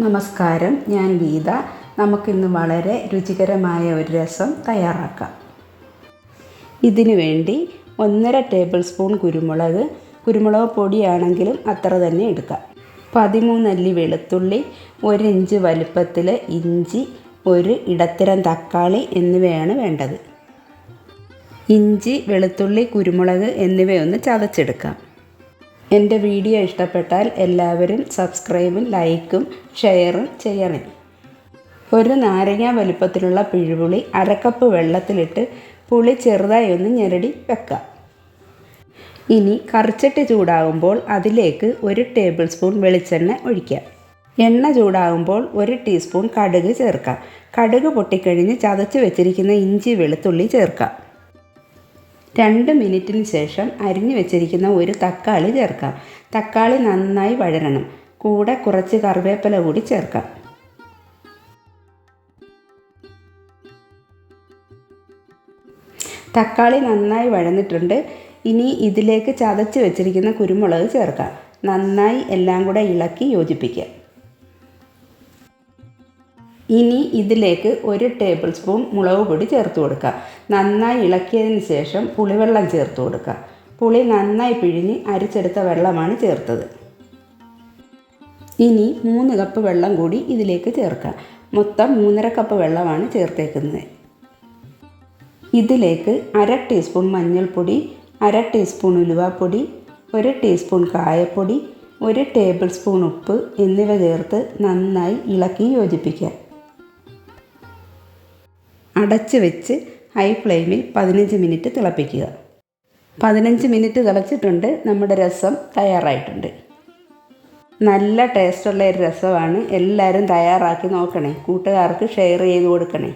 നമസ്കാരം, ഞാൻ ഗീത. നമുക്കിന്ന് വളരെ രുചികരമായ ഒരു രസം തയ്യാറാക്കാം. ഇതിനു വേണ്ടി 1.5 ടേബിൾ സ്പൂൺ കുരുമുളക് പൊടിയാണെങ്കിലും അത്ര തന്നെ എടുക്കാം. 13 അല്ലി വെളുത്തുള്ളി, 1 ഇഞ്ച് വലുപ്പത്തിൽ ഇഞ്ചി, 1 ഇടത്തരം തക്കാളി എന്നിവയാണ് വേണ്ടത്. ഇഞ്ചി, വെളുത്തുള്ളി, കുരുമുളക് എന്നിവയൊന്ന് ചതച്ചെടുക്കാം. എൻ്റെ വീഡിയോ ഇഷ്ടപ്പെട്ടാൽ എല്ലാവരും സബ്സ്ക്രൈബും ലൈക്കും ഷെയറും ചെയ്യണേ. 1 നാരങ്ങ വലുപ്പത്തിലുള്ള പിഴുപുളി 1/2 കപ്പ് വെള്ളത്തിലിട്ട് പുളി ചെറുതായി ഒന്ന് ഞെരടി വെക്കാം. ഇനി കറിച്ചട്ടി ചൂടാകുമ്പോൾ അതിലേക്ക് 1 ടേബിൾ സ്പൂൺ വെളിച്ചെണ്ണ ഒഴിക്കാം. എണ്ണ ചൂടാകുമ്പോൾ 1 ടീസ്പൂൺ കടുക് ചേർക്കാം. കടുക് പൊട്ടിക്കഴിഞ്ഞ് ചതച്ച് വെച്ചിരിക്കുന്ന ഇഞ്ചി വെളുത്തുള്ളി ചേർക്കാം. 2 മിനിറ്റിന് ശേഷം അരിഞ്ഞു വെച്ചിരിക്കുന്ന 1 തക്കാളി ചേർക്കാം. തക്കാളി നന്നായി വഴരണം. കൂടെ കുറച്ച് കറിവേപ്പില കൂടി ചേർക്കാം. തക്കാളി നന്നായി വഴന്നിട്ടുണ്ട്. ഇനി ഇതിലേക്ക് ചതച്ച് വെച്ചിരിക്കുന്ന കുരുമുളക് ചേർക്കാം. നന്നായി എല്ലാം കൂടെ ഇളക്കി യോജിപ്പിക്കാം. ഇനി ഇതിലേക്ക് 1 ടേബിൾ സ്പൂൺ മുളക് പൊടി ചേർത്ത് കൊടുക്കുക. നന്നായി ഇളക്കിയതിന് ശേഷം പുളിവെള്ളം ചേർത്ത് കൊടുക്കുക. പുളി നന്നായി പിഴിഞ്ഞ് അരിച്ചെടുത്ത വെള്ളമാണ് ചേർത്തത്. ഇനി 3 കപ്പ് വെള്ളം കൂടി ഇതിലേക്ക് ചേർക്കാം. മൊത്തം 3.5 കപ്പ് വെള്ളമാണ് ചേർത്തേക്കുന്നത്. ഇതിലേക്ക് 1/2 ടീസ്പൂൺ മഞ്ഞൾപ്പൊടി, 1/2 ടീസ്പൂൺ ഉലുവാപ്പൊടി, 1 ടീസ്പൂൺ കായപ്പൊടി, 1 ടേബിൾ സ്പൂൺ ഉപ്പ് എന്നിവ ചേർത്ത് നന്നായി ഇളക്കി യോജിപ്പിക്കുക. അടച്ച് വെച്ച് ഹൈ ഫ്ലെയിമിൽ 15 മിനിറ്റ് തിളപ്പിക്കുക. 15 മിനിറ്റ് തിളച്ചിട്ടുണ്ട്. നമ്മുടെ രസം തയ്യാറായിട്ടുണ്ട്. നല്ല ടേസ്റ്റുള്ള ഒരു രസമാണ്. എല്ലാവരും തയ്യാറാക്കി നോക്കണേ. കൂട്ടുകാർക്ക് ഷെയർ ചെയ്ത് കൊടുക്കണേ.